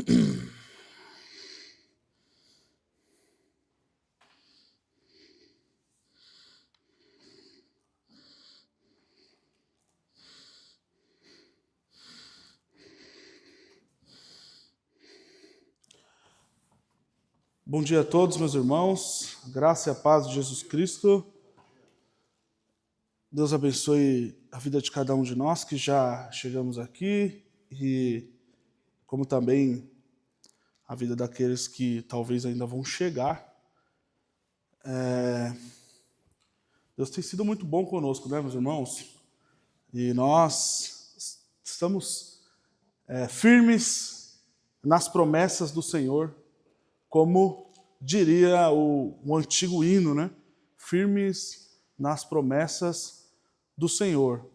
Bom dia a todos, meus irmãos. A graça e a paz de Jesus Cristo. Deus abençoe a vida de cada um de nós que já chegamos aqui e como também a vida daqueles que talvez ainda vão chegar. Deus tem sido muito bom conosco, né, meus irmãos? E nós estamos firmes nas promessas do Senhor, como diria o antigo hino, né? Firmes nas promessas do Senhor,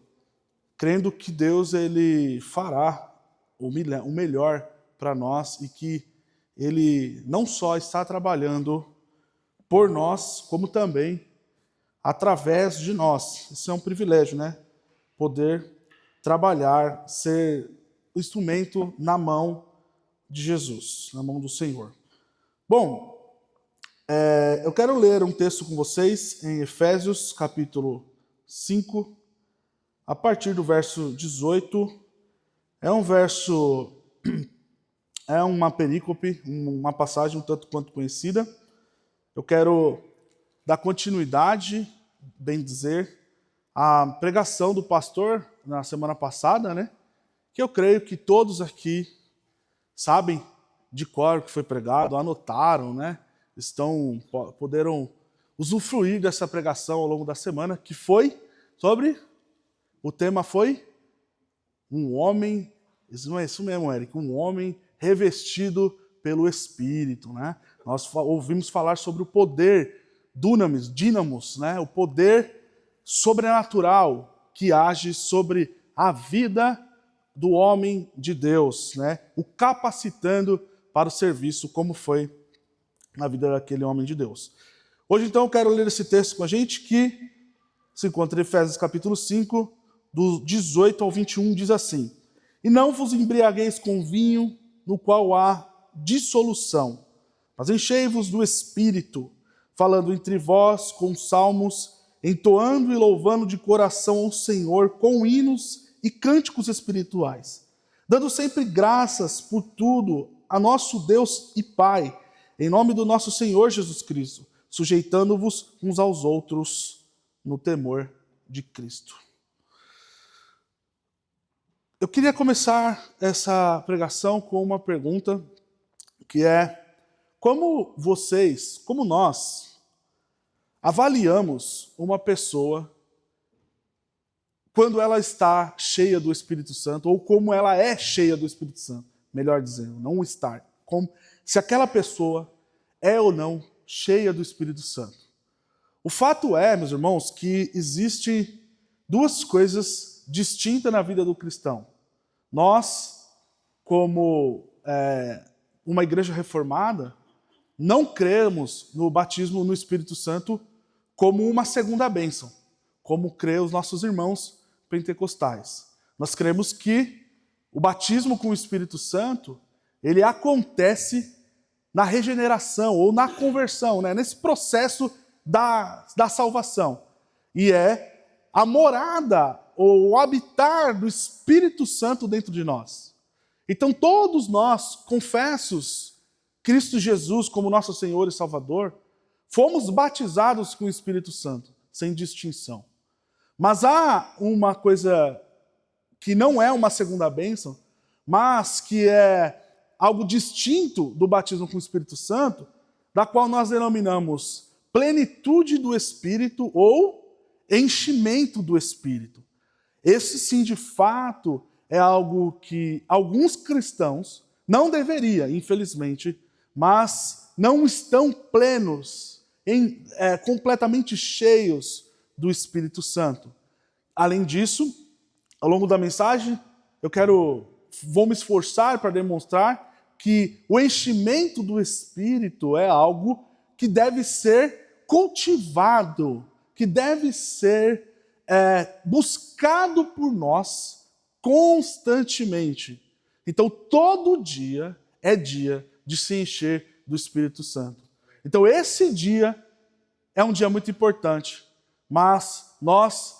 crendo que Deus ele fará o melhor para nós e que Ele não só está trabalhando por nós, como também através de nós. Isso é um privilégio, né? Poder trabalhar, ser instrumento na mão de Jesus, na mão do Senhor. Bom, eu quero ler um texto com vocês em Efésios, capítulo 5, a partir do verso 18. É uma perícope, uma passagem um tanto quanto conhecida. Eu quero dar continuidade, bem dizer, à pregação do pastor na semana passada, né? Que eu creio que todos aqui sabem de cor o que foi pregado, anotaram, né? Poderam usufruir dessa pregação ao longo da semana, que foi sobre, o tema foi um homem, isso mesmo, Eric, um homem revestido pelo Espírito, né? Nós ouvimos falar sobre o poder dínamos, né? O poder sobrenatural que age sobre a vida do homem de Deus, né? O capacitando para o serviço, como foi na vida daquele homem de Deus. Hoje, então, eu quero ler esse texto com a gente, que se encontra em Efésios capítulo 5, do 18 ao 21, diz assim: E não vos embriagueis com vinho, no qual há dissolução, mas enchei-vos do Espírito, falando entre vós com salmos, entoando e louvando de coração ao Senhor com hinos e cânticos espirituais, dando sempre graças por tudo a nosso Deus e Pai, em nome do nosso Senhor Jesus Cristo, sujeitando-vos uns aos outros no temor de Cristo. Eu queria começar essa pregação com uma pergunta, que é: como nós, avaliamos uma pessoa quando ela está cheia do Espírito Santo, ou como ela é cheia do Espírito Santo, melhor dizendo, não estar. Se aquela pessoa é ou não cheia do Espírito Santo. O fato é, meus irmãos, que existem duas coisas distintas na vida do cristão. Nós, como uma igreja reformada, não cremos no batismo no Espírito Santo como uma segunda bênção, como crê os nossos irmãos pentecostais. Nós cremos que o batismo com o Espírito Santo, ele acontece na regeneração ou na conversão, né? Nesse processo da salvação. E é a morada ou o habitar do Espírito Santo dentro de nós. Então todos nós, confessos Cristo Jesus como nosso Senhor e Salvador, fomos batizados com o Espírito Santo, sem distinção. Mas há uma coisa que não é uma segunda bênção, mas que é algo distinto do batismo com o Espírito Santo, da qual nós denominamos plenitude do Espírito ou enchimento do Espírito. Esse sim, de fato, é algo que alguns cristãos não deveriam, infelizmente, mas não estão plenos, completamente cheios do Espírito Santo. Além disso, ao longo da mensagem, vou me esforçar para demonstrar que o enchimento do Espírito é algo que deve ser cultivado, que deve ser buscado por nós constantemente. Então, todo dia é dia de se encher do Espírito Santo. Então esse dia é um dia muito importante, mas nós,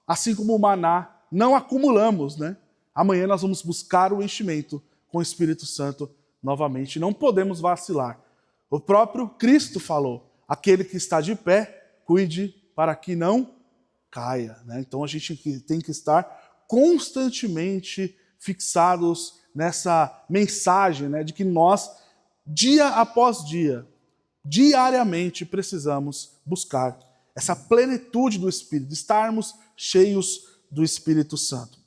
assim como o maná, não acumulamos, né? Amanhã nós vamos buscar o enchimento com o Espírito Santo novamente. Não podemos vacilar. O próprio Cristo falou, aquele que está de pé, cuide para que não caia, né? Então a gente tem que estar constantemente fixados nessa mensagem, né, de que nós, dia após dia, diariamente precisamos buscar essa plenitude do Espírito, estarmos cheios do Espírito Santo.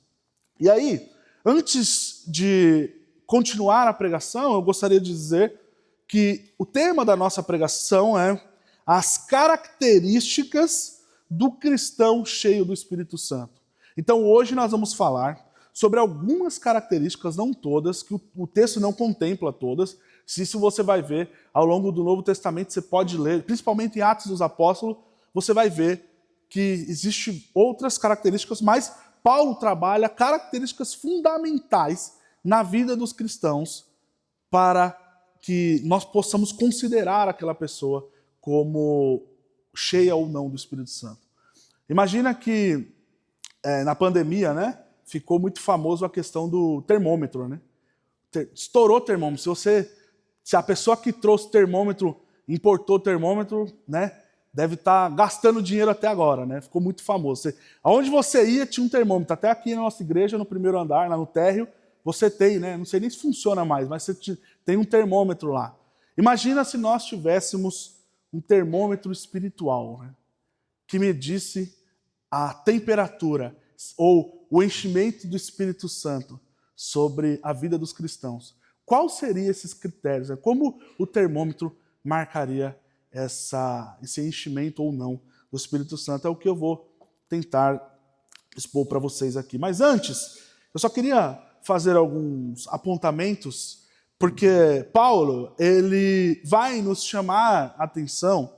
E aí, antes de continuar a pregação, eu gostaria de dizer que o tema da nossa pregação é as características do cristão cheio do Espírito Santo. Então hoje nós vamos falar sobre algumas características, não todas, que o texto não contempla todas. Se você vai ver ao longo do Novo Testamento, você pode ler, principalmente em Atos dos Apóstolos, você vai ver que existem outras características, mas Paulo trabalha características fundamentais na vida dos cristãos para que nós possamos considerar aquela pessoa como cheia ou não do Espírito Santo. Imagina que na pandemia, né, ficou muito famoso a questão do termômetro, né? Estourou o termômetro. Se a pessoa que trouxe o termômetro, importou o termômetro, né, deve estar gastando dinheiro até agora, né? Ficou muito famoso. Aonde você ia, tinha um termômetro. Até aqui na nossa igreja, no primeiro andar, lá no térreo, você tem, né? Não sei nem se funciona mais, mas você tem um termômetro lá. Imagina se nós tivéssemos um termômetro espiritual, né, que medisse a temperatura ou o enchimento do Espírito Santo sobre a vida dos cristãos. Quais seriam esses critérios? Como o termômetro marcaria esse enchimento ou não do Espírito Santo? É o que eu vou tentar expor para vocês aqui. Mas antes, eu só queria fazer alguns apontamentos, porque Paulo, ele vai nos chamar a atenção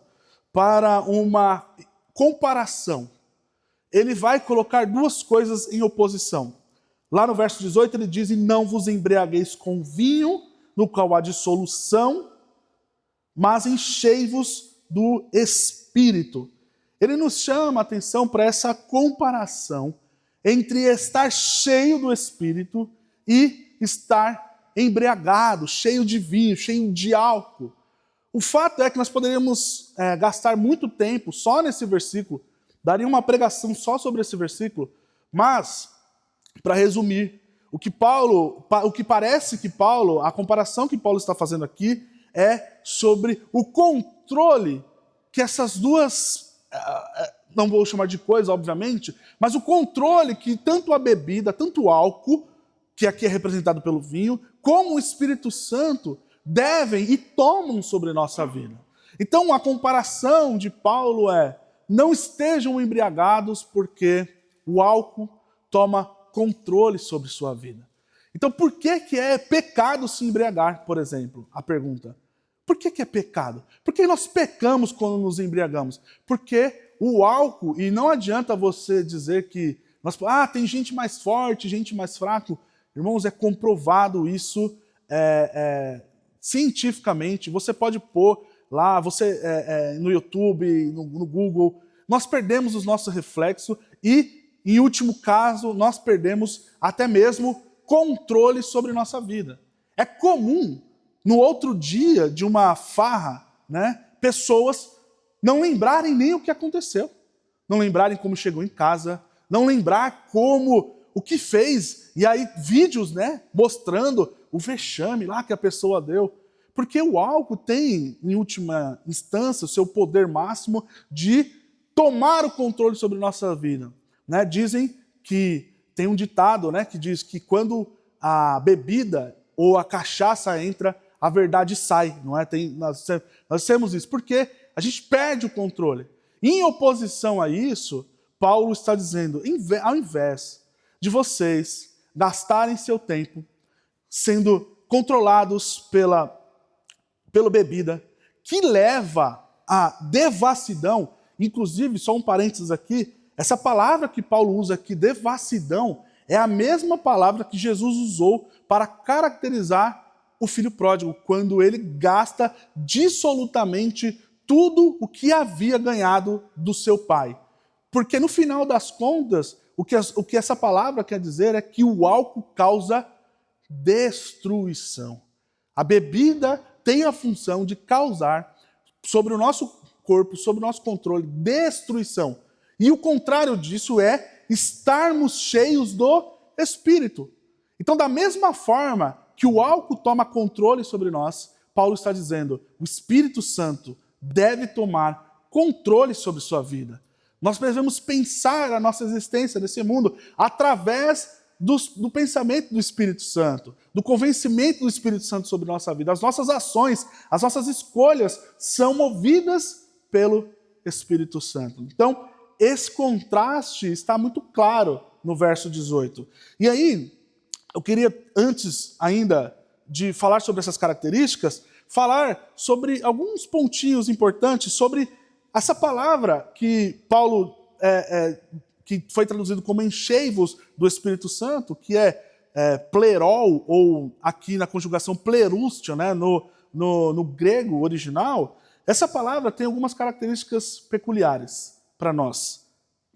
para uma comparação. Ele vai colocar duas coisas em oposição. Lá no verso 18 ele diz, e não vos embriagueis com vinho, no qual há dissolução, mas enchei-vos do Espírito. Ele nos chama a atenção para essa comparação entre estar cheio do Espírito e estar embriagado, cheio de vinho, cheio de álcool. O fato é que nós poderíamos gastar muito tempo só nesse versículo, daria uma pregação só sobre esse versículo, mas, para resumir, o que parece que Paulo, a comparação que Paulo está fazendo aqui é sobre o controle que essas duas, não vou chamar de coisa, obviamente, mas o controle que tanto a bebida, tanto o álcool, que aqui é representado pelo vinho, como o Espírito Santo devem e tomam sobre nossa vida. Então a comparação de Paulo é: não estejam embriagados porque o álcool toma controle sobre sua vida. Então por que é pecado se embriagar, por exemplo? A pergunta. Por que é pecado? Porque nós pecamos quando nos embriagamos. Porque o álcool, e não adianta você dizer que tem gente mais forte, gente mais fraco. Irmãos, é comprovado isso cientificamente. Você pode pôr lá, no YouTube, no Google. Nós perdemos os nossos reflexos e, em último caso, nós perdemos até mesmo controle sobre nossa vida. É comum, no outro dia de uma farra, né, pessoas não lembrarem nem o que aconteceu, não lembrarem como chegou em casa, não lembrar o que fez, e aí vídeos, né, mostrando o vexame lá que a pessoa deu. Porque o álcool tem, em última instância, o seu poder máximo de tomar o controle sobre nossa vida. Né? Dizem que, tem um ditado, né, que diz que quando a bebida ou a cachaça entra, a verdade sai. Não é? Nós temos isso, porque a gente perde o controle. Em oposição a isso, Paulo está dizendo, ao invés de vocês gastarem seu tempo sendo controlados pela bebida, que leva à devassidão. Inclusive, só um parênteses aqui, essa palavra que Paulo usa aqui, devassidão, é a mesma palavra que Jesus usou para caracterizar o filho pródigo, quando ele gasta dissolutamente tudo o que havia ganhado do seu pai. Porque no final das contas, o que essa palavra quer dizer é que o álcool causa destruição. A bebida tem a função de causar sobre o nosso corpo, sobre o nosso controle, destruição. E o contrário disso é estarmos cheios do Espírito. Então, da mesma forma que o álcool toma controle sobre nós, Paulo está dizendo, o Espírito Santo deve tomar controle sobre sua vida. Nós devemos pensar a nossa existência nesse mundo através do pensamento do Espírito Santo, do convencimento do Espírito Santo sobre nossa vida. As nossas ações, as nossas escolhas são movidas pelo Espírito Santo. Então, esse contraste está muito claro no verso 18. E aí, eu queria, antes ainda de falar sobre essas características, falar sobre alguns pontinhos importantes sobre essa palavra que Paulo, que foi traduzido como enchei-vos do Espírito Santo, que é plerol, ou aqui na conjugação plerústio, né, no grego original. Essa palavra tem algumas características peculiares para nós,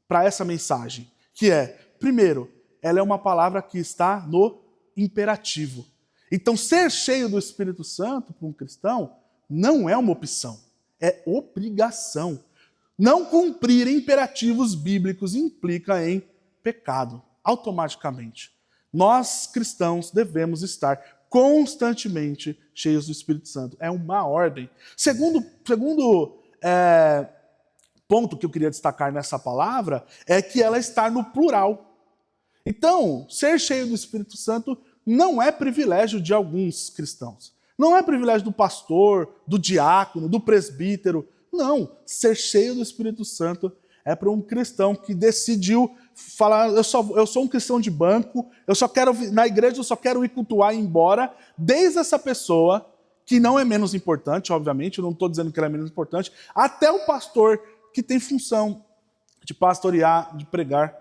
para essa mensagem, que é, primeiro, ela é uma palavra que está no imperativo. Então, ser cheio do Espírito Santo para um cristão não é uma opção, é obrigação. Não cumprir imperativos bíblicos implica em pecado, automaticamente. Nós, cristãos, devemos estar constantemente cheios do Espírito Santo. É uma ordem. Segundo ponto que eu queria destacar nessa palavra é que ela está no plural. Então, ser cheio do Espírito Santo não é privilégio de alguns cristãos. Não é privilégio do pastor, do diácono, do presbítero. Não, ser cheio do Espírito Santo é para um cristão que decidiu falar, eu sou um cristão de banco, na igreja eu só quero ir cultuar e ir embora, desde essa pessoa, que não é menos importante, obviamente, eu não estou dizendo que ela é menos importante, até o pastor que tem função de pastorear, de pregar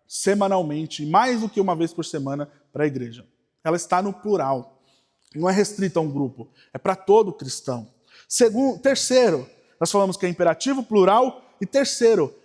semanalmente, mais do que uma vez por semana para a igreja. Ela está no plural, não é restrita a um grupo, é para todo cristão. Terceiro, nós falamos que é imperativo, plural, e terceiro,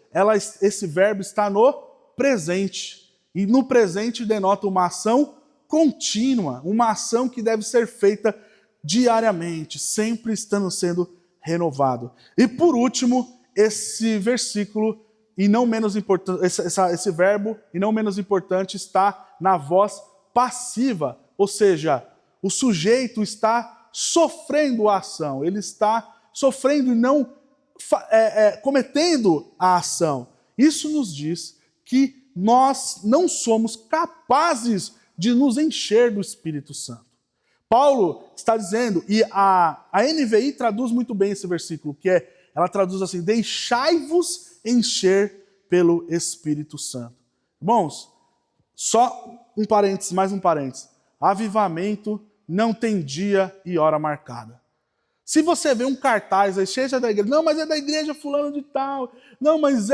esse verbo está no presente. E no presente denota uma ação contínua, uma ação que deve ser feita diariamente, sempre estando sendo renovado. E por último, esse versículo, e não menos importante, esse verbo, e não menos importante, está na voz passiva, ou seja, o sujeito está sofrendo a ação, ele está sofrendo e não cometendo a ação. Isso nos diz que nós não somos capazes de nos encher do Espírito Santo. Paulo está dizendo, e a NVI traduz muito bem esse versículo, ela traduz assim, deixai-vos encher pelo Espírito Santo. Irmãos, só um parênteses, mais um parênteses. Avivamento não tem dia e hora marcada. Se você vê um cartaz aí, seja da igreja, não, mas é da igreja fulano de tal, não, mas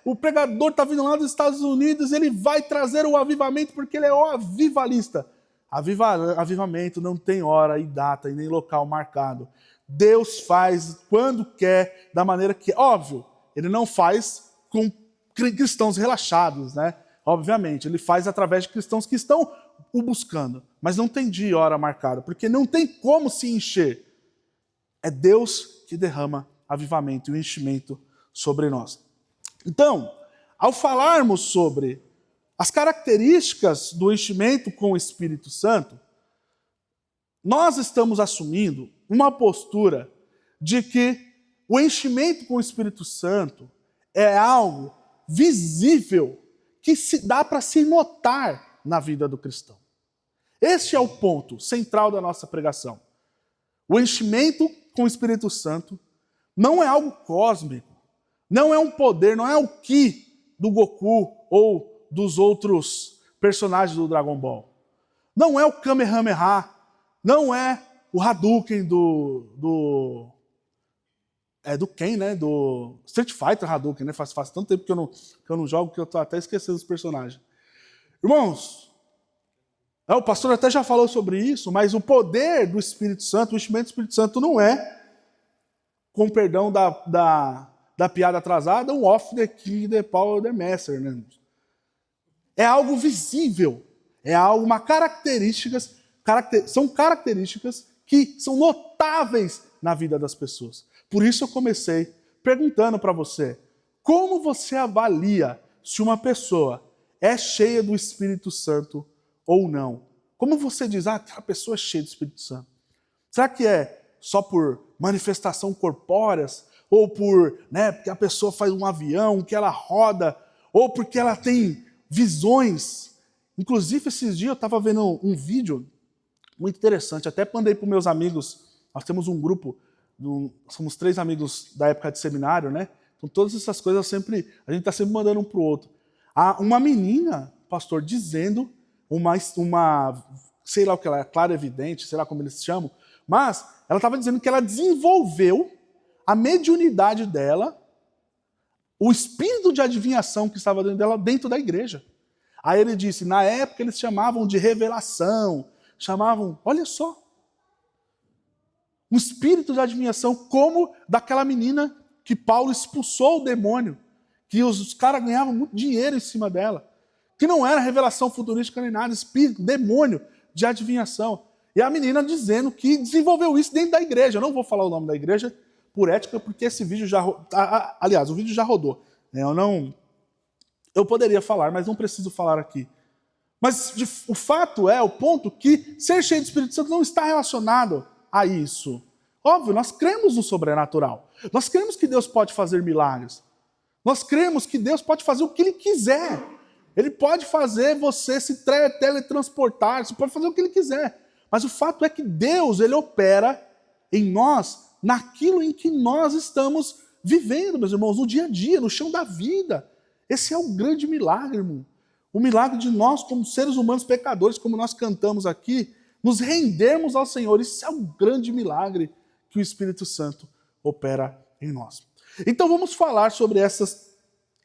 o pregador está vindo lá dos Estados Unidos, ele vai trazer o avivamento porque ele é o avivalista. Avivamento não tem hora e data e nem local marcado. Deus faz quando quer, da maneira que é. Óbvio, ele não faz com cristãos relaxados, né? Obviamente, ele faz através de cristãos que estão o buscando. Mas não tem dia e hora marcada, porque não tem como se encher. É Deus que derrama avivamento e o enchimento sobre nós. Então, ao falarmos sobre as características do enchimento com o Espírito Santo, nós estamos assumindo uma postura de que o enchimento com o Espírito Santo é algo visível que dá para se notar na vida do cristão. Este é o ponto central da nossa pregação. O enchimento com o Espírito Santo não é algo cósmico, não é um poder, não é o Ki do Goku ou dos outros personagens do Dragon Ball. Não é o Kamehameha, não é o Hadouken do Ken, né? Do Street Fighter Hadouken, né? Faz tanto tempo que eu não jogo que eu tô até esquecendo os personagens. Irmãos, O pastor até já falou sobre isso, mas o poder do Espírito Santo, o enchimento do Espírito Santo não é, com perdão da piada atrasada, um off the king, the power, the master, né? É algo visível, é algo, são características que são notáveis na vida das pessoas. Por isso eu comecei perguntando para você, como você avalia se uma pessoa é cheia do Espírito Santo ou não? Como você diz, aquela pessoa é cheia do Espírito Santo? Será que é só por manifestação corpóreas? Ou por, porque a pessoa faz um avião, que ela roda? Ou porque ela tem visões? Inclusive, esses dias eu estava vendo um vídeo muito interessante, até mandei para os meus amigos, nós temos um grupo, somos 3 amigos da época de seminário, né? Então todas essas coisas a gente está sempre mandando um para o outro. Uma menina, pastor, dizendo sei lá o que ela é, clarividente, sei lá como eles chamam, mas ela estava dizendo que ela desenvolveu a mediunidade dela, o espírito de adivinhação que estava dentro dela, dentro da igreja. Aí ele disse, na época eles chamavam de revelação, olha só, um espírito de adivinhação como daquela menina que Paulo expulsou o demônio, que os caras ganhavam muito dinheiro em cima dela, que não era revelação futurística nem nada, espírito, demônio de adivinhação. E a menina dizendo que desenvolveu isso dentro da igreja. Eu não vou falar o nome da igreja por ética, porque esse vídeo já... Aliás, o vídeo já rodou. Eu poderia falar, mas não preciso falar aqui. Mas o fato é, o ponto, que ser cheio do Espírito Santo não está relacionado a isso. Óbvio, nós cremos no sobrenatural. Nós cremos que Deus pode fazer milagres. Nós cremos que Deus pode fazer o que Ele quiser. Ele pode fazer você se teletransportar, você pode fazer o que Ele quiser. Mas o fato é que Deus, Ele opera em nós, naquilo em que nós estamos vivendo, meus irmãos, no dia a dia, no chão da vida. Esse é o grande milagre, irmão. O milagre de nós, como seres humanos pecadores, como nós cantamos aqui, nos rendermos ao Senhor. Isso é um grande milagre que o Espírito Santo opera em nós. Então vamos falar sobre essas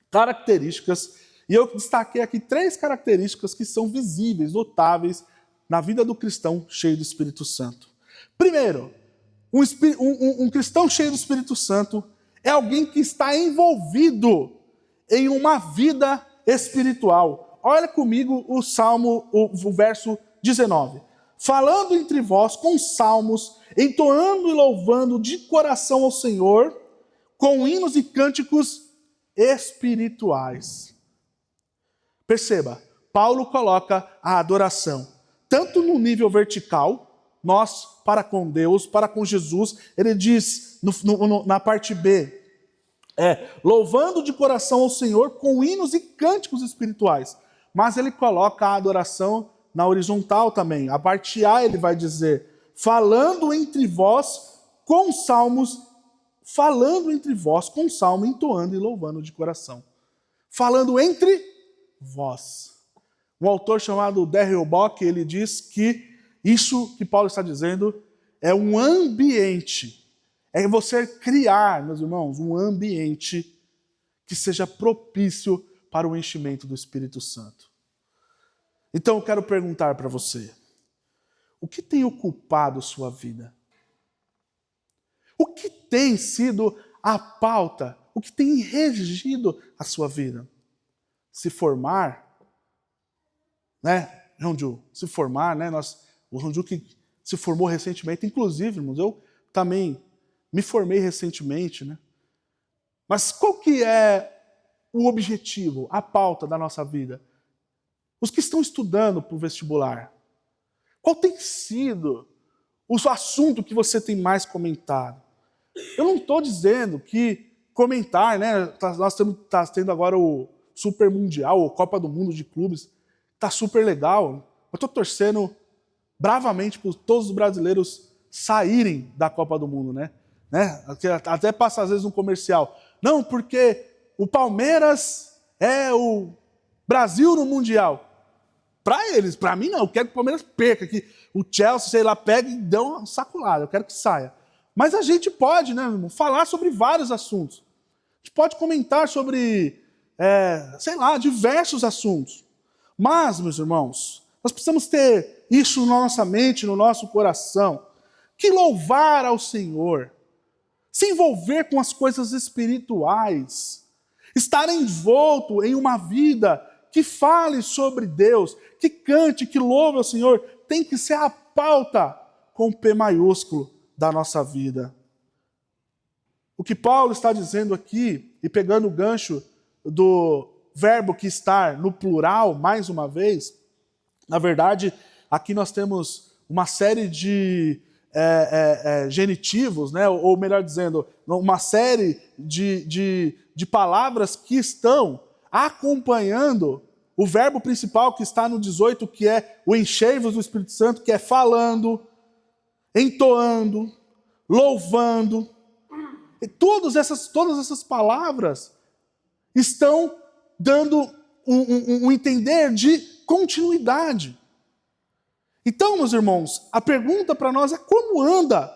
características. E eu destaquei aqui 3 características que são visíveis, notáveis, na vida do cristão cheio do Espírito Santo. Primeiro, um cristão cheio do Espírito Santo é alguém que está envolvido em uma vida espiritual. Olha comigo o Salmo, o verso 19. Falando entre vós com salmos, entoando e louvando de coração ao Senhor, com hinos e cânticos espirituais. Perceba, Paulo coloca a adoração tanto no nível vertical, nós para com Deus, para com Jesus. Ele diz na parte B, louvando de coração ao Senhor com hinos e cânticos espirituais. Mas ele coloca a adoração na horizontal também. A parte A ele vai dizer, falando entre vós com salmos, entoando e louvando de coração. Falando entre vós. Um autor chamado Darrell Bock, ele diz que isso que Paulo está dizendo é um ambiente. É você criar, meus irmãos, um ambiente que seja propício para o enchimento do Espírito Santo. Então eu quero perguntar para você, o que tem ocupado sua vida? O que tem sido a pauta? O que tem regido a sua vida? Se formar, Ronju, se formar, o Ronju que se formou recentemente, inclusive, irmãos, eu também me formei recentemente, Mas qual que é o objetivo, a pauta da nossa vida? Os que estão estudando para o vestibular, qual tem sido o assunto que você tem mais comentado? Eu não estou dizendo que comentar, nós estamos tendo agora o Super Mundial, ou Copa do Mundo de Clubes, está super legal. Eu estou torcendo bravamente para todos os brasileiros saírem da Copa do Mundo, Até passa às vezes um comercial. Não, porque o Palmeiras é o Brasil no Mundial. Para eles, para mim não. Eu quero que o Palmeiras perca, que o Chelsea, sei lá, pegue e dê uma sacolada. Eu quero que saia. Mas a gente pode, falar sobre vários assuntos. A gente pode comentar sobre, diversos assuntos. Mas, meus irmãos, Nós precisamos ter isso na nossa mente, no nosso coração. Que louvar ao Senhor, se envolver com as coisas espirituais, estar envolto em uma vida que fale sobre Deus, que cante, que louve ao Senhor, tem que ser a pauta com P maiúsculo da nossa vida. O que Paulo está dizendo aqui, e pegando o gancho do verbo que está no plural, mais uma vez, na verdade, aqui nós temos uma série de genitivos, né? Ou melhor dizendo, uma série de palavras que estão acompanhando o verbo principal que está no 18, que é o encher-vos do Espírito Santo, que é falando, entoando, louvando. E todas essas palavras estão dando um entender de continuidade. Então, meus irmãos, a pergunta para nós é como anda?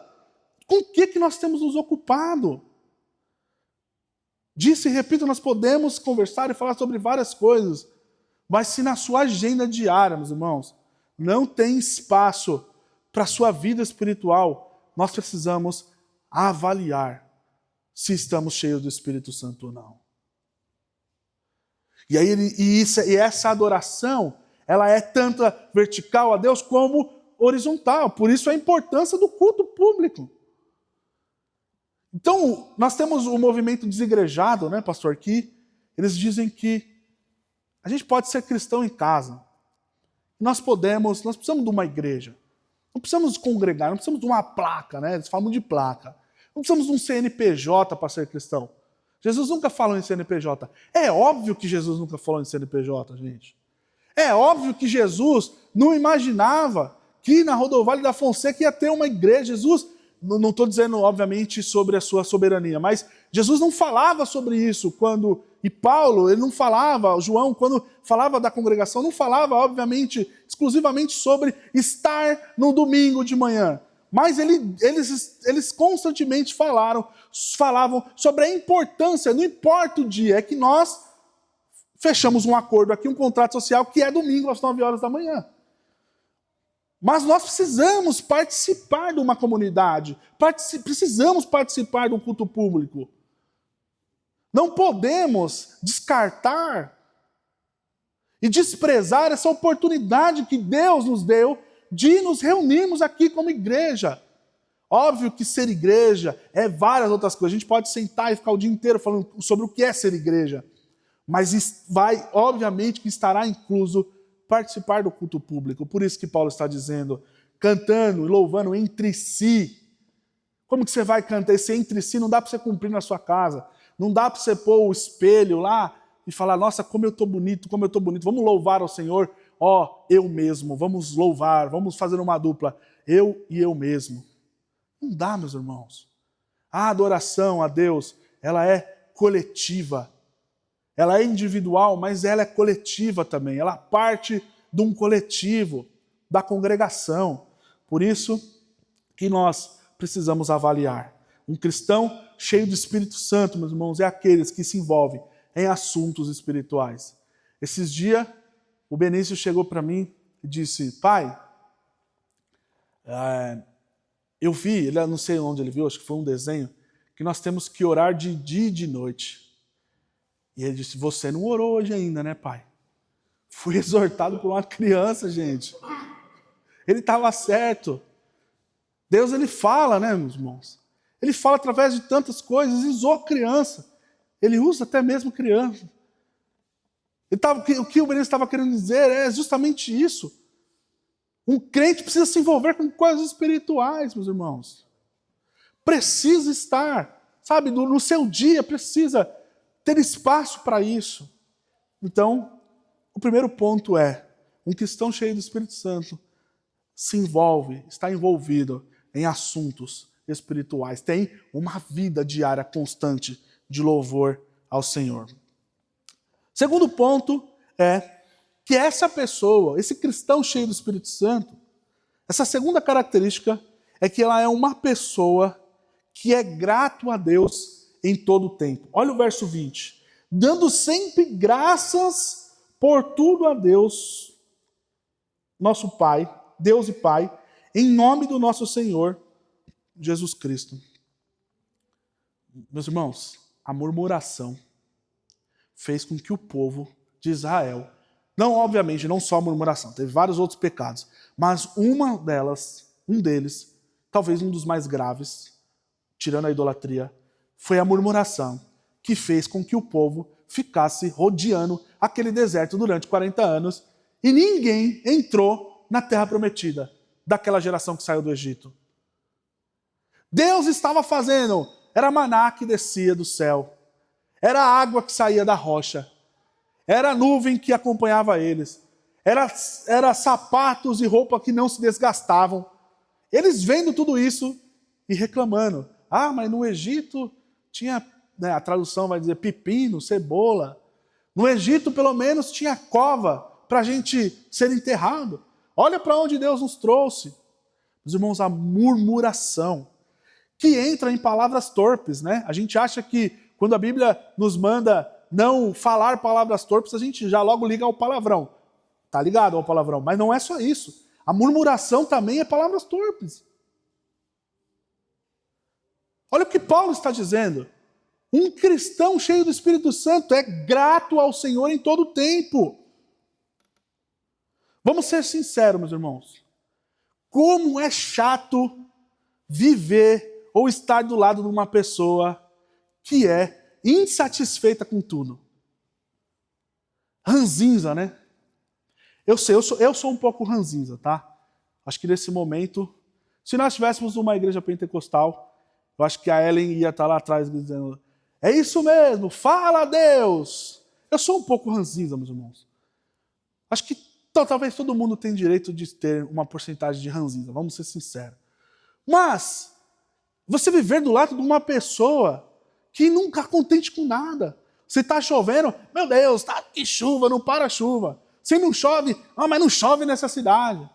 Com o que nós temos nos ocupado? Disse e repito, nós podemos conversar e falar sobre várias coisas, mas se na sua agenda diária, meus irmãos, não tem espaço para a sua vida espiritual, nós precisamos avaliar se estamos cheios do Espírito Santo ou não. E essa adoração, ela é tanto vertical a Deus como horizontal. Por isso a importância do culto público. Então, nós temos o movimento desigrejado, né, pastor, aqui. Eles dizem que a gente pode ser cristão em casa. Nós precisamos de uma igreja. Não precisamos congregar, não precisamos de uma placa, né? Eles falam de placa. Não precisamos de um CNPJ para ser cristão. Jesus nunca falou em CNPJ. É óbvio que Jesus nunca falou em CNPJ, gente. É óbvio que Jesus não imaginava que na Rodovalho da Fonseca ia ter uma igreja. Jesus, não estou dizendo, obviamente, sobre a sua soberania, mas Jesus não falava sobre isso quando... E Paulo, ele não falava, João, quando falava da congregação, não falava, obviamente, exclusivamente sobre estar no domingo de manhã. Mas eles constantemente falavam sobre a importância, não importa o dia, é que nós fechamos um acordo aqui, um contrato social, que é domingo às 9 horas da manhã. Mas nós precisamos participar de uma comunidade, precisamos participar do culto público. Não podemos descartar e desprezar essa oportunidade que Deus nos deu de nos reunirmos aqui como igreja. Óbvio que ser igreja é várias outras coisas. A gente pode sentar e ficar o dia inteiro falando sobre o que é ser igreja. Mas obviamente, que estará incluso participar do culto público. Por isso que Paulo está dizendo, cantando e louvando entre si. Como que você vai cantar esse entre si? Não dá para você cumprir na sua casa. Não dá para você pôr o espelho lá e falar, nossa, como eu estou bonito, como eu estou bonito. Vamos louvar ao Senhor. Eu mesmo. Vamos louvar, vamos fazer uma dupla. Eu e eu mesmo. Não dá, meus irmãos. A adoração a Deus, ela é coletiva. Ela é individual, mas ela é coletiva também. Ela parte de um coletivo, da congregação. Por isso que nós precisamos avaliar. Um cristão cheio do Espírito Santo, meus irmãos, é aqueles que se envolvem em assuntos espirituais. Esses dias, o Benício chegou para mim e disse, pai, eu vi, não sei onde ele viu, acho que foi um desenho, que nós temos que orar de dia e de noite. E ele disse, você não orou hoje ainda, né, pai? Fui exortado por uma criança, gente. Ele estava certo. Deus, ele fala, né, meus irmãos? Ele fala através de tantas coisas, e usou criança. Ele usa até mesmo criança. O que o Benício estava querendo dizer é justamente isso. Um crente precisa se envolver com coisas espirituais, meus irmãos. Precisa estar, sabe, no seu dia, precisa ter espaço para isso. Então, o primeiro ponto é, um cristão cheio do Espírito Santo se envolve, está envolvido em assuntos espirituais, tem uma vida diária constante de louvor ao Senhor. Segundo ponto é que essa pessoa, esse cristão cheio do Espírito Santo, essa segunda característica é que ela é uma pessoa que é grato a Deus em todo o tempo. Olha o verso 20. Dando sempre graças por tudo a Deus, nosso Pai, Deus e Pai, em nome do nosso Senhor Jesus Cristo. Meus irmãos, a murmuração fez com que o povo de Israel, não, obviamente, não só a murmuração, teve vários outros pecados, mas um deles, talvez um dos mais graves, tirando a idolatria, foi a murmuração, que fez com que o povo ficasse rodeando aquele deserto durante 40 anos e ninguém entrou na terra prometida daquela geração que saiu do Egito. Deus estava fazendo, era maná que descia do céu, era água que saía da rocha, era nuvem que acompanhava eles, era sapatos e roupa que não se desgastavam. Eles vendo tudo isso e reclamando. Ah, mas no Egito tinha, né, a tradução vai dizer pepino, cebola. No Egito, pelo menos, tinha cova para a gente ser enterrado. Olha para onde Deus nos trouxe. Meus irmãos, a murmuração, que entra em palavras torpes, né? A gente acha que quando a Bíblia nos manda não falar palavras torpes, a gente já logo liga ao palavrão. Tá ligado ao palavrão, mas não é só isso. A murmuração também é palavras torpes. Olha o que Paulo está dizendo. Um cristão cheio do Espírito Santo é grato ao Senhor em todo o tempo. Vamos ser sinceros, meus irmãos. Como é chato viver ou estar do lado de uma pessoa que é insatisfeita com tudo. Ranzinza, né? Eu sei, eu sou um pouco ranzinza, tá? Acho que nesse momento, se nós estivéssemos numa igreja pentecostal, eu acho que a Ellen ia estar lá atrás dizendo, é isso mesmo, fala a Deus. Eu sou um pouco ranzinza, meus irmãos. Acho que talvez todo mundo tenha direito de ter uma porcentagem de ranzinza, vamos ser sinceros. Mas, você viver do lado de uma pessoa que nunca está contente com nada. Se está chovendo, meu Deus, tá que chuva, não para a chuva. Se não chove, mas não chove nessa cidade.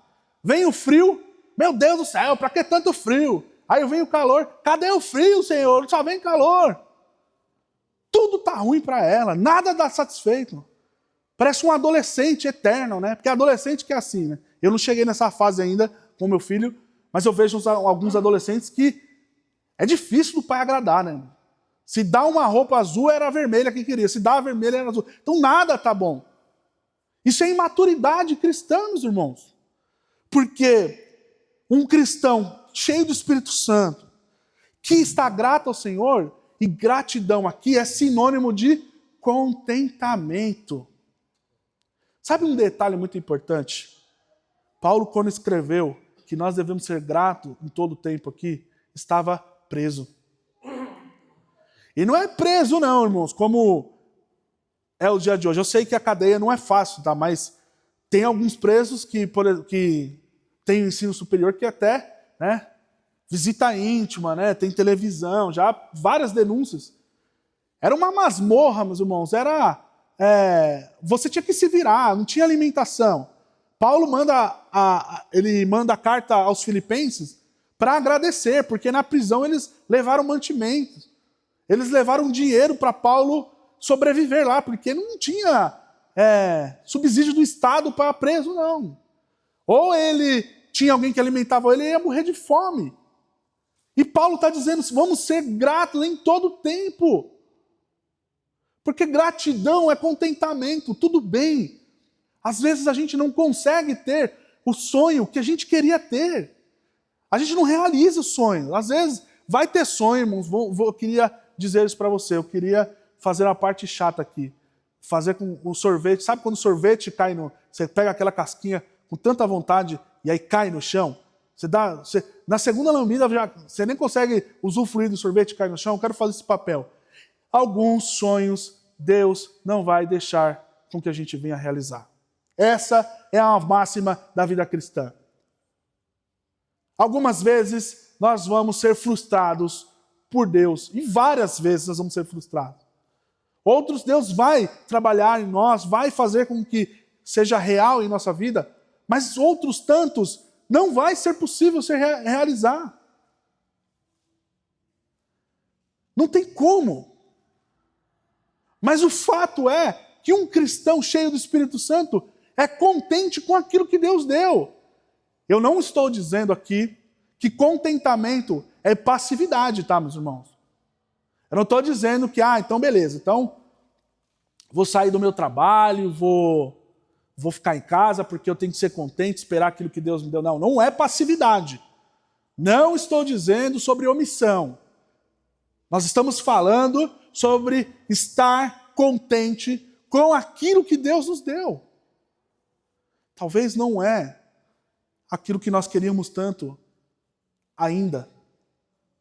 Vem o frio, meu Deus do céu, para que tanto frio? Aí vem o calor, cadê o frio, Senhor? Só vem calor. Tudo está ruim para ela, nada dá satisfeito. Parece um adolescente eterno, né? Porque adolescente que é assim, né? Eu não cheguei nessa fase ainda com meu filho, mas eu vejo alguns adolescentes que é difícil do pai agradar, né? Se dá uma roupa azul, era a vermelha que queria. Se dá a vermelha, era azul. Então nada tá bom. Isso é imaturidade cristã, meus irmãos. Porque um cristão cheio do Espírito Santo, que está grato ao Senhor, e gratidão aqui é sinônimo de contentamento. Sabe um detalhe muito importante? Paulo, quando escreveu que nós devemos ser gratos em todo o tempo aqui, estava preso. E não é preso não, irmãos, como é o dia de hoje. Eu sei que a cadeia não é fácil, tá? Mas tem alguns presos que têm ensino superior que até, né, visita íntima, né, tem televisão, já várias denúncias. Era uma masmorra, meus irmãos, você tinha que se virar, não tinha alimentação. Paulo manda a carta aos filipenses para agradecer, porque na prisão eles levaram mantimentos. Eles levaram dinheiro para Paulo sobreviver lá, porque não tinha subsídio do Estado para preso, não. Ou ele tinha alguém que alimentava ele, ele ia morrer de fome. E Paulo está dizendo, vamos ser gratos em todo o tempo. Porque gratidão é contentamento, tudo bem. Às vezes a gente não consegue ter o sonho que a gente queria ter. A gente não realiza o sonho. Às vezes vai ter sonho, irmãos. Eu queria dizer isso para você. Eu queria fazer uma parte chata aqui. Fazer com o sorvete. Sabe quando o sorvete cai no... Você pega aquela casquinha com tanta vontade e aí cai no chão? Na segunda lambida você nem consegue usufruir do sorvete e cai no chão. Eu quero fazer esse papel. Alguns sonhos Deus não vai deixar com que a gente venha realizar. Essa é a máxima da vida cristã. Algumas vezes nós vamos ser frustrados por Deus. E várias vezes nós vamos ser frustrados. Outros, Deus vai trabalhar em nós, vai fazer com que seja real em nossa vida. Mas outros tantos não vai ser possível se realizar. Não tem como. Mas o fato é que um cristão cheio do Espírito Santo é contente com aquilo que Deus deu. Eu não estou dizendo aqui que contentamento é passividade, tá, meus irmãos? Eu não estou dizendo que, então beleza, então vou sair do meu trabalho, vou ficar em casa porque eu tenho que ser contente, esperar aquilo que Deus me deu. Não, não é passividade. Não estou dizendo sobre omissão. Nós estamos falando sobre estar contente com aquilo que Deus nos deu. Talvez não é aquilo que nós queríamos tanto ainda,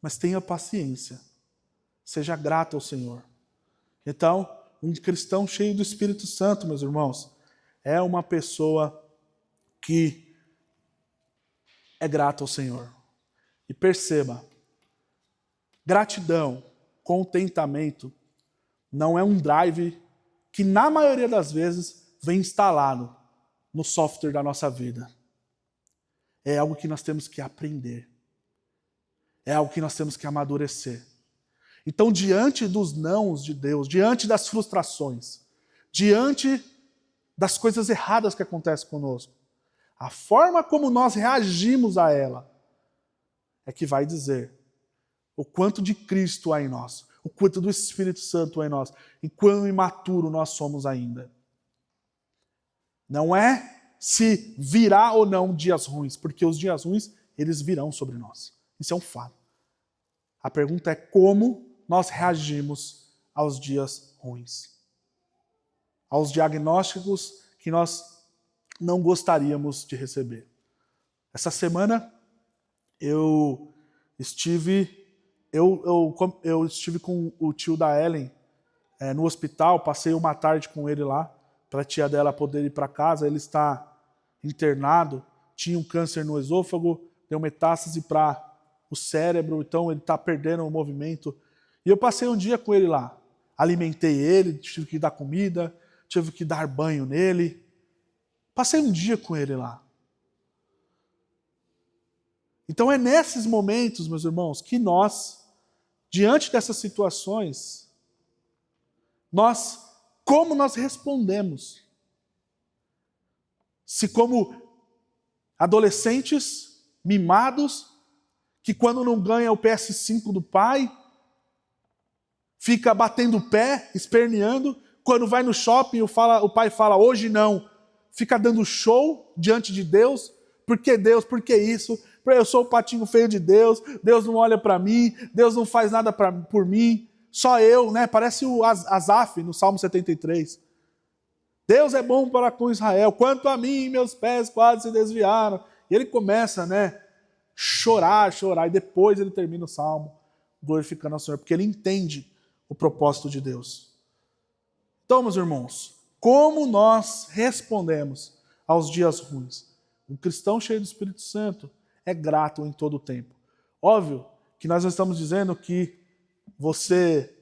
mas tenha paciência. Seja grato ao Senhor. Então, um cristão cheio do Espírito Santo, meus irmãos, é uma pessoa que é grata ao Senhor. E perceba, gratidão, contentamento, não é um drive que na maioria das vezes vem instalado no software da nossa vida. É algo que nós temos que aprender. É algo que nós temos que amadurecer. Então, diante dos nãos de Deus, diante das frustrações, diante das coisas erradas que acontecem conosco, a forma como nós reagimos a ela é que vai dizer o quanto de Cristo há em nós, o quanto do Espírito Santo há em nós, e quão imaturo nós somos ainda. Não é se virá ou não dias ruins, porque os dias ruins, eles virão sobre nós. Isso é um fato. A pergunta é como nós reagimos aos dias ruins, aos diagnósticos que nós não gostaríamos de receber. Essa semana eu estive com o tio da Ellen no hospital, passei uma tarde com ele lá, para a tia dela poder ir para casa. Ele está internado, tinha um câncer no esôfago, deu metástase para o cérebro, então ele está perdendo o movimento. E eu passei um dia com ele lá, alimentei ele, tive que dar comida, tive que dar banho nele. Passei um dia com ele lá. Então é nesses momentos, meus irmãos, que nós, diante dessas situações, como nós respondemos? Se como adolescentes mimados, que quando não ganha o PS5 do pai, fica batendo o pé, esperneando, quando vai no shopping o pai fala, hoje não, fica dando show diante de Deus, por que Deus, por que isso? Porque eu sou o patinho feio de Deus, Deus não olha para mim, Deus não faz nada por mim, só eu, né? Parece o Asaf no Salmo 73. Deus é bom para com Israel, quanto a mim, meus pés quase se desviaram. E ele começa, chorar, e depois ele termina o Salmo, glorificando ao Senhor, porque ele entende o propósito de Deus. Então, meus irmãos, como nós respondemos aos dias ruins? Um cristão cheio do Espírito Santo é grato em todo o tempo. Óbvio que nós não estamos dizendo que você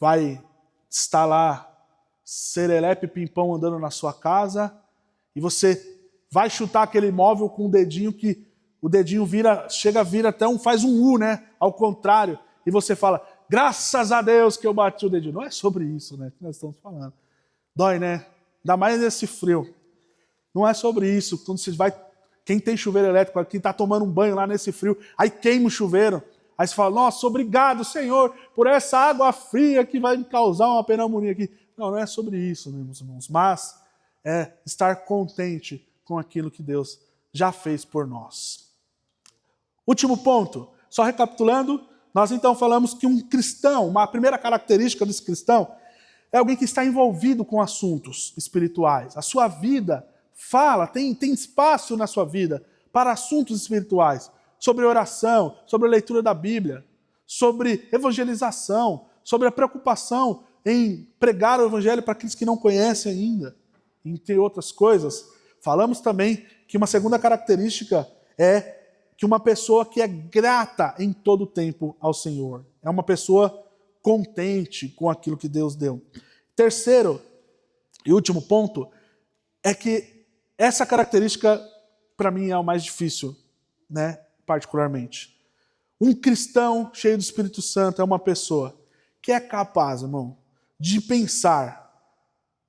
vai estar lá, serelepe pimpão andando na sua casa, e você vai chutar aquele móvel com o dedinho que o dedinho chega a vir até faz um U, ao contrário, e você fala, graças a Deus que eu bati o dedinho. Não é sobre isso, que nós estamos falando. Dói, Ainda mais nesse frio. Não é sobre isso. Quando você vai, quem tem chuveiro elétrico aqui, está tomando um banho lá nesse frio, aí queima o chuveiro, aí você fala, nossa, obrigado, Senhor, por essa água fria que vai me causar uma pneumonia aqui. Não é sobre isso, meus irmãos, mas é estar contente com aquilo que Deus já fez por nós. Último ponto, só recapitulando, nós então falamos que um cristão, uma primeira característica desse cristão, é alguém que está envolvido com assuntos espirituais. A sua vida tem espaço na sua vida para assuntos espirituais, sobre oração, sobre a leitura da Bíblia, sobre evangelização, sobre a preocupação em pregar o evangelho para aqueles que não conhecem ainda, entre outras coisas. Falamos também que uma segunda característica é que uma pessoa que é grata em todo o tempo ao Senhor. É uma pessoa contente com aquilo que Deus deu. Terceiro e último ponto é que essa característica, para mim, é o mais difícil, particularmente. Um cristão cheio do Espírito Santo é uma pessoa que é capaz, irmão, de pensar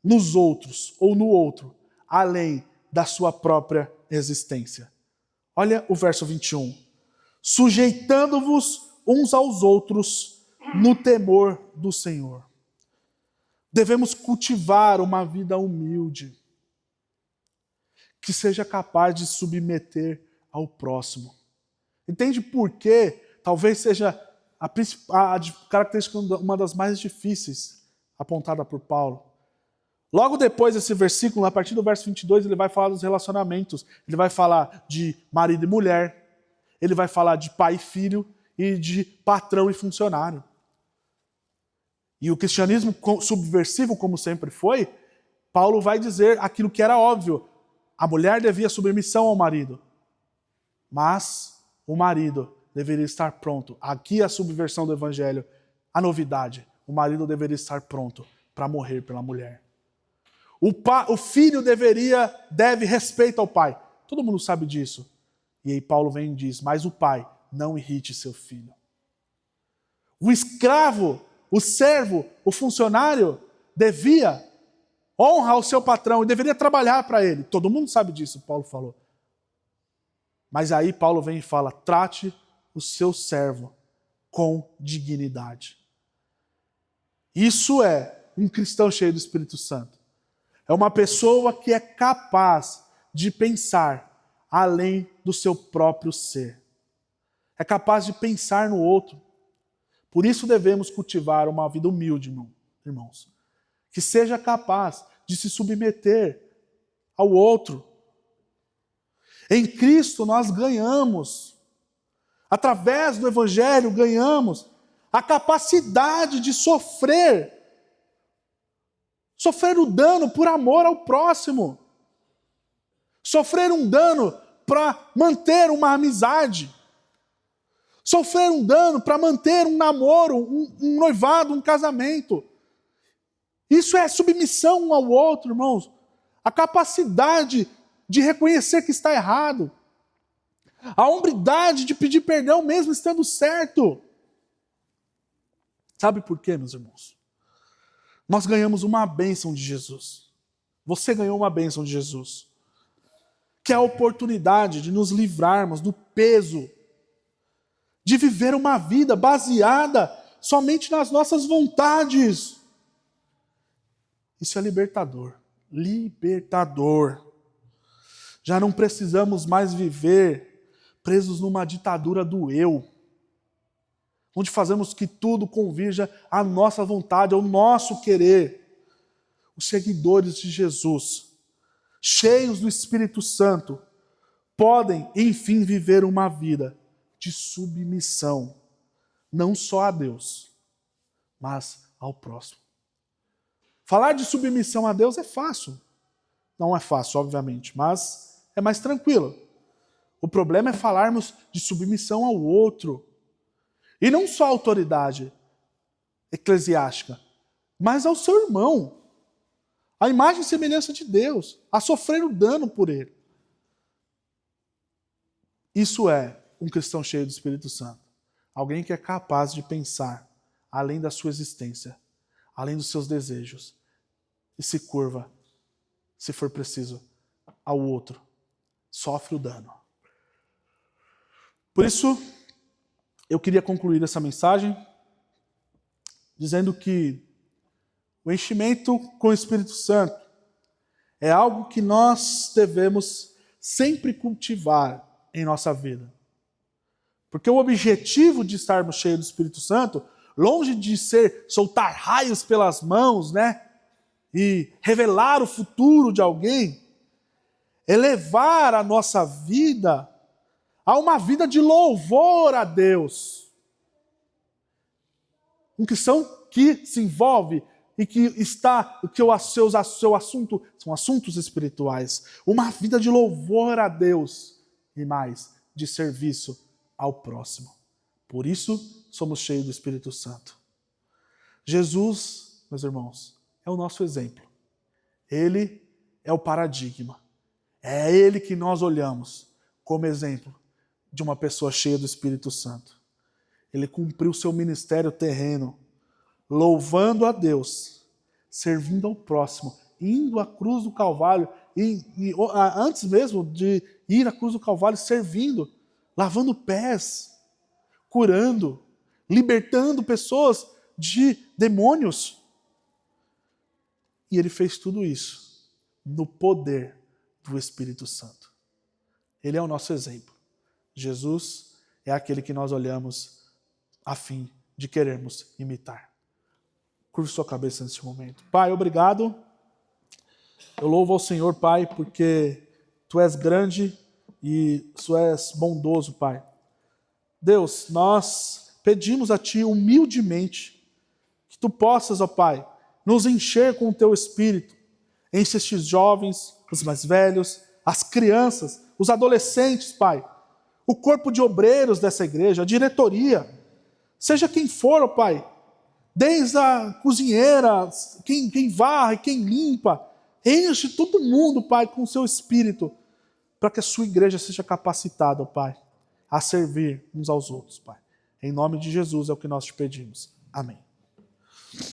nos outros ou no outro além da sua própria existência. Olha o verso 21. Sujeitando-vos uns aos outros no temor do Senhor. Devemos cultivar uma vida humilde, que seja capaz de submeter ao próximo. Entende por quê? Talvez seja a característica, uma das mais difíceis apontada por Paulo. Logo depois desse versículo, a partir do verso 22, ele vai falar dos relacionamentos. Ele vai falar de marido e mulher, ele vai falar de pai e filho e de patrão e funcionário. E o cristianismo subversivo, como sempre foi, Paulo vai dizer aquilo que era óbvio. A mulher devia submissão ao marido, mas o marido deveria estar pronto. Aqui é a subversão do evangelho, a novidade. O marido deveria estar pronto para morrer pela mulher. O filho deve respeito ao pai. Todo mundo sabe disso. E aí Paulo vem e diz, mas o pai não irrite seu filho. O escravo, o servo, o funcionário devia honrar o seu patrão e deveria trabalhar para ele. Todo mundo sabe disso, Paulo falou. Mas aí Paulo vem e fala, trate o seu servo com dignidade. Isso é um cristão cheio do Espírito Santo. É uma pessoa que é capaz de pensar além do seu próprio ser. É capaz de pensar no outro. Por isso devemos cultivar uma vida humilde, irmãos. Que seja capaz de se submeter ao outro. Em Cristo nós ganhamos, através do Evangelho ganhamos a capacidade de sofrer o dano por amor ao próximo. Sofrer um dano para manter uma amizade. Sofrer um dano para manter um namoro, um noivado, um casamento. Isso é submissão um ao outro, irmãos. A capacidade de reconhecer que está errado. A hombridade de pedir perdão mesmo estando certo. Sabe por quê, meus irmãos? Nós ganhamos uma bênção de Jesus. Você ganhou uma bênção de Jesus. Que é a oportunidade de nos livrarmos do peso de viver uma vida baseada somente nas nossas vontades. Isso é libertador. Libertador. Já não precisamos mais viver presos numa ditadura do eu, onde fazemos que tudo convirja à nossa vontade, ao nosso querer. Os seguidores de Jesus, cheios do Espírito Santo, podem, enfim, viver uma vida de submissão, não só a Deus, mas ao próximo. Falar de submissão a Deus é fácil. Não é fácil, obviamente, mas é mais tranquilo. O problema é falarmos de submissão ao outro. E não só à autoridade eclesiástica, mas ao seu irmão. A imagem e semelhança de Deus, a sofrer o dano por ele. Isso é um cristão cheio do Espírito Santo. Alguém que é capaz de pensar além da sua existência, além dos seus desejos, e se curva, se for preciso, ao outro. Sofre o dano. Por isso, eu queria concluir essa mensagem dizendo que o enchimento com o Espírito Santo é algo que nós devemos sempre cultivar em nossa vida. Porque o objetivo de estarmos cheios do Espírito Santo, longe de ser soltar raios pelas mãos, e revelar o futuro de alguém, é levar a nossa vida a uma vida de louvor a Deus. Um cristão que se envolve e que seu assunto são assuntos espirituais. Uma vida de louvor a Deus e mais, de serviço ao próximo. Por isso, somos cheios do Espírito Santo. Jesus, meus irmãos, é o nosso exemplo. Ele é o paradigma. É Ele que nós olhamos como exemplo de uma pessoa cheia do Espírito Santo. Ele cumpriu seu ministério terreno, louvando a Deus, servindo ao próximo indo à cruz do Calvário, antes mesmo de ir à cruz do Calvário, servindo, lavando pés, curando, libertando pessoas de demônios. E ele fez tudo isso no poder do Espírito Santo. Ele é o nosso exemplo. Jesus é aquele que nós olhamos a fim de querermos imitar. Curve sua cabeça nesse momento. Pai, obrigado. Eu louvo ao Senhor, Pai, porque Tu és grande e Tu és bondoso, Pai. Deus, nós pedimos a Ti humildemente que Tu possas, ó Pai, nos encher com o Teu Espírito. Enche estes jovens, os mais velhos, as crianças, os adolescentes, Pai. O corpo de obreiros dessa igreja, a diretoria, seja quem for, ó Pai, desde a cozinheira, quem varre, quem limpa, enche todo mundo, Pai, com o Seu Espírito, para que a Sua igreja seja capacitada, ó Pai, a servir uns aos outros, Pai. Em nome de Jesus é o que nós te pedimos. Amém.